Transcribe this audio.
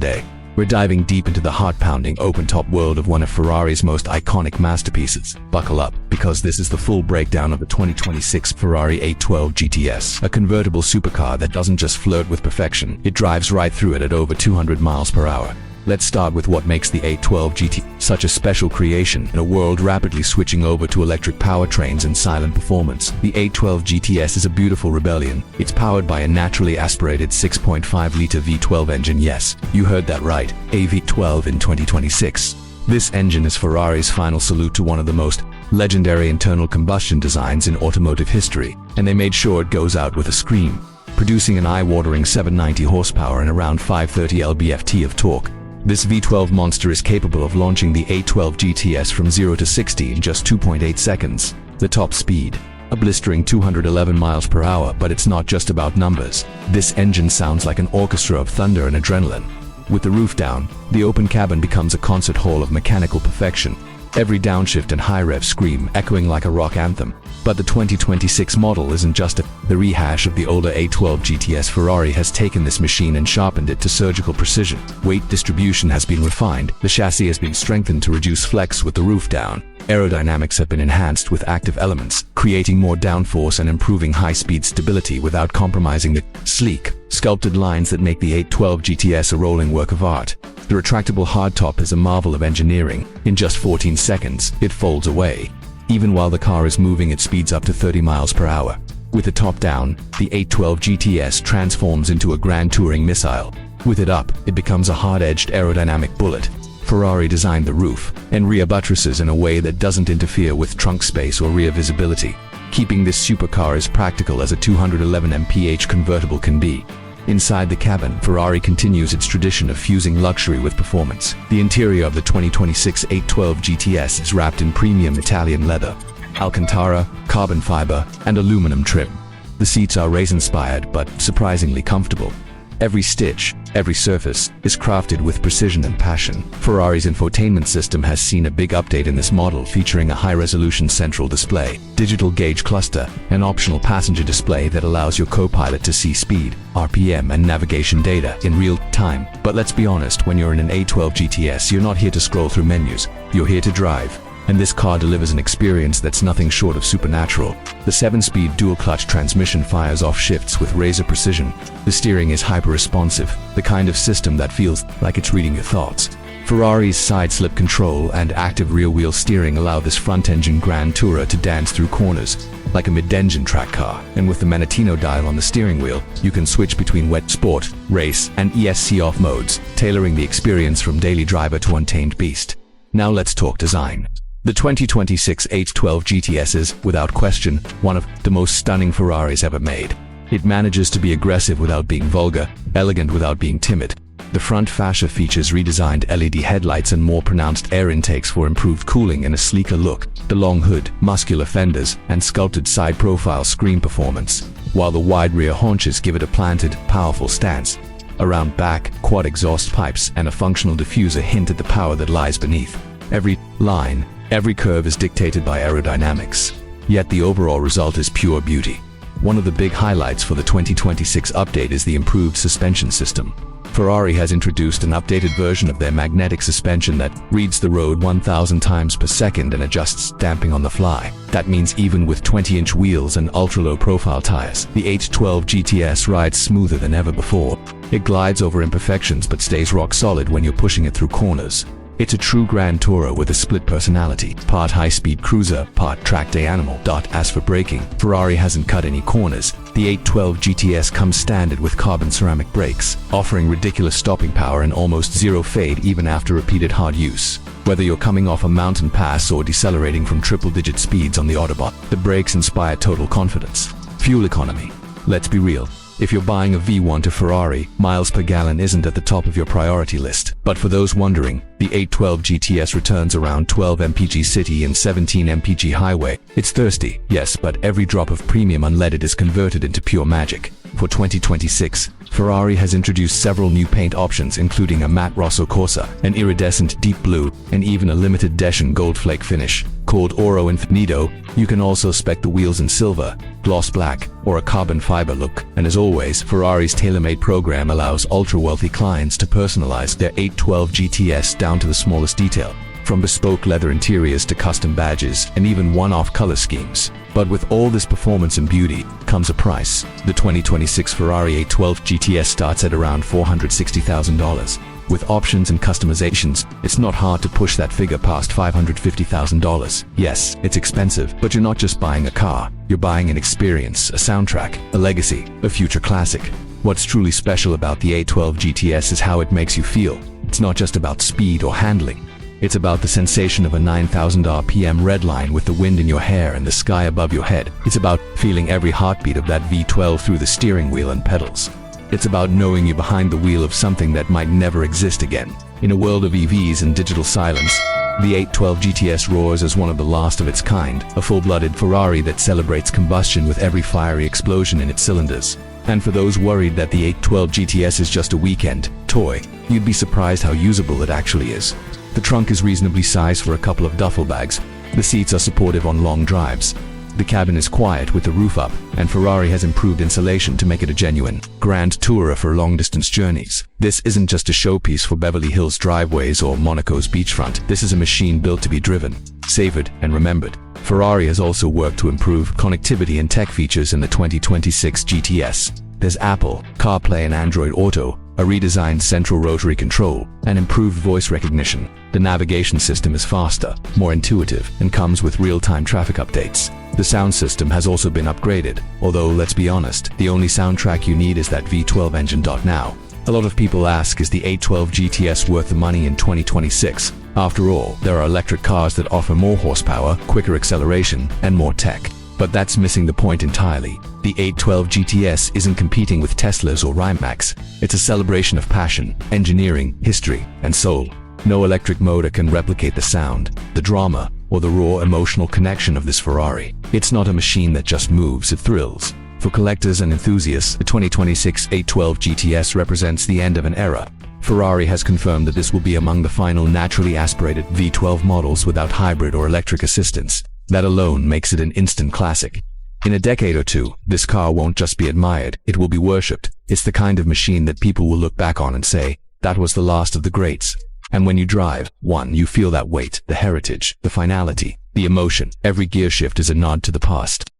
today. We're diving deep into the heart-pounding, open-top world of one of Ferrari's most iconic masterpieces. Buckle up, because this is the full breakdown of the 2026 Ferrari 812 GTS, a convertible supercar that doesn't just flirt with perfection, it drives right through it at over 200 miles per hour. Let's start with what makes the 812 GT such a special creation in a world rapidly switching over to electric powertrains and silent performance. The 812 GTS is a beautiful rebellion. It's powered by a naturally aspirated 6.5-liter V12 engine. Yes, you heard that right, a V12 in 2026. This engine is Ferrari's final salute to one of the most legendary internal combustion designs in automotive history, and they made sure it goes out with a scream, producing an eye-watering 790 horsepower and around 530 lb-ft of torque. This V12 monster is capable of launching the 812 GTS from 0 to 60 in just 2.8 seconds. The top speed, a blistering 211 miles per hour, but it's not just about numbers. This engine sounds like an orchestra of thunder and adrenaline. With the roof down, the open cabin becomes a concert hall of mechanical perfection. Every downshift and high rev scream echoing like a rock anthem. But the 2026 model isn't just the rehash of the older 812 GTS. Ferrari has taken this machine and sharpened it to surgical precision. Weight distribution has been refined, the chassis has been strengthened to reduce flex with the roof down. Aerodynamics have been enhanced with active elements, creating more downforce and improving high-speed stability without compromising the sleek, sculpted lines that make the 812 GTS a rolling work of art. The retractable hardtop is a marvel of engineering. In just 14 seconds, it folds away. Even while the car is moving, it speeds up to 30 miles per hour. With the top down, the 812 GTS transforms into a grand touring missile. With it up, it becomes a hard-edged aerodynamic bullet. Ferrari designed the roof and rear buttresses in a way that doesn't interfere with trunk space or rear visibility, keeping this supercar as practical as a 211 mph convertible can be. Inside the cabin, Ferrari continues its tradition of fusing luxury with performance. The interior of the 2026 812 GTS is wrapped in premium Italian leather, Alcantara, carbon fiber, and aluminum trim. The seats are race-inspired but surprisingly comfortable. Every stitch, every surface, is crafted with precision and passion. Ferrari's infotainment system has seen a big update in this model, featuring a high-resolution central display, digital gauge cluster, and optional passenger display that allows your co-pilot to see speed, RPM, and navigation data in real time. But let's be honest, when you're in an 812 GTS, you're not here to scroll through menus, you're here to drive. And this car delivers an experience that's nothing short of supernatural. The 7-speed dual-clutch transmission fires off shifts with razor precision. The steering is hyper-responsive, the kind of system that feels like it's reading your thoughts. Ferrari's side-slip control and active rear-wheel steering allow this front-engine Grand Tourer to dance through corners like a mid-engine track car. And with the Manettino dial on the steering wheel, you can switch between wet, sport, race, and ESC off modes, tailoring the experience from daily driver to untamed beast. Now let's talk design. The 2026 812 GTS is, without question, one of the most stunning Ferraris ever made. It manages to be aggressive without being vulgar, elegant without being timid. The front fascia features redesigned LED headlights and more pronounced air intakes for improved cooling and a sleeker look. The long hood, muscular fenders, and sculpted side profile scream performance, while the wide rear haunches give it a planted, powerful stance. Around back, quad exhaust pipes and a functional diffuser hint at the power that lies beneath. Every line, every curve is dictated by aerodynamics, yet the overall result is pure beauty. One of the big highlights for the 2026 update is the improved suspension system. Ferrari has introduced an updated version of their magnetic suspension that reads the road 1,000 times per second and adjusts damping on the fly. That means even with 20-inch wheels and ultra-low profile tires, the 812 GTS rides smoother than ever before. It glides over imperfections but stays rock solid when you're pushing it through corners. It's a true Grand Tourer with a split personality, part high-speed cruiser, part track-day animal. As for braking, Ferrari hasn't cut any corners. The 812 GTS comes standard with carbon ceramic brakes, offering ridiculous stopping power and almost zero fade even after repeated hard use. Whether you're coming off a mountain pass or decelerating from triple-digit speeds on the Autobahn, the brakes inspire total confidence. Fuel economy. Let's be real. If you're buying a V1 to Ferrari, miles per gallon isn't at the top of your priority list. But for those wondering, the 812 GTS returns around 12 mpg city and 17 mpg highway. It's thirsty, yes, but every drop of premium unleaded is converted into pure magic. For 2026, Ferrari has introduced several new paint options, including a matte Rosso Corsa, an iridescent deep blue, and even a limited Desian gold flake finish. Called Oro Infinito, you can also spec the wheels in silver, gloss black, or a carbon fiber look. And as always, Ferrari's tailor-made program allows ultra-wealthy clients to personalize their 812 GTS down to the smallest detail, from bespoke leather interiors to custom badges and even one-off color schemes. But with all this performance and beauty comes a price. The 2026 Ferrari 812 GTS starts at around $460,000. With options and customizations, it's not hard to push that figure past $550,000. Yes, it's expensive, but you're not just buying a car. You're buying an experience, a soundtrack, a legacy, a future classic. What's truly special about the 812 GTS is how it makes you feel. It's not just about speed or handling. It's about the sensation of a 9,000 RPM redline with the wind in your hair and the sky above your head. It's about feeling every heartbeat of that V12 through the steering wheel and pedals. It's about knowing you're behind the wheel of something that might never exist again. In a world of EVs and digital silence, the 812 GTS roars as one of the last of its kind, a full-blooded Ferrari that celebrates combustion with every fiery explosion in its cylinders. And for those worried that the 812 GTS is just a weekend toy, you'd be surprised how usable it actually is. The trunk is reasonably sized for a couple of duffel bags. The seats are supportive on long drives. The cabin is quiet with the roof up, and Ferrari has improved insulation to make it a genuine grand tourer for long-distance journeys. This isn't just a showpiece for Beverly Hills driveways or Monaco's beachfront. This is a machine built to be driven, savored, and remembered. Ferrari has also worked to improve connectivity and tech features in the 2026 GTS. There's Apple CarPlay and Android Auto, a redesigned central rotary control, and improved voice recognition. The navigation system is faster, more intuitive, and comes with real-time traffic updates. The sound system has also been upgraded, although let's be honest, the only soundtrack you need is that V12 engine. Now, a lot of people ask, is the 812 GTS worth the money in 2026? After all, there are electric cars that offer more horsepower, quicker acceleration, and more tech. But that's missing the point entirely. The 812 GTS isn't competing with Teslas or Rimacs. It's a celebration of passion, engineering, history, and soul. No electric motor can replicate the sound, the drama, or the raw emotional connection of this Ferrari. It's not a machine that just moves, it thrills. For collectors and enthusiasts, the 2026 812 GTS represents the end of an era. Ferrari has confirmed that this will be among the final naturally aspirated V12 models without hybrid or electric assistance. That alone makes it an instant classic. In a decade or two, this car won't just be admired, it will be worshipped. It's the kind of machine that people will look back on and say, that was the last of the greats. And when you drive, you feel that weight, the heritage, the finality, the emotion. Every gear shift is a nod to the past.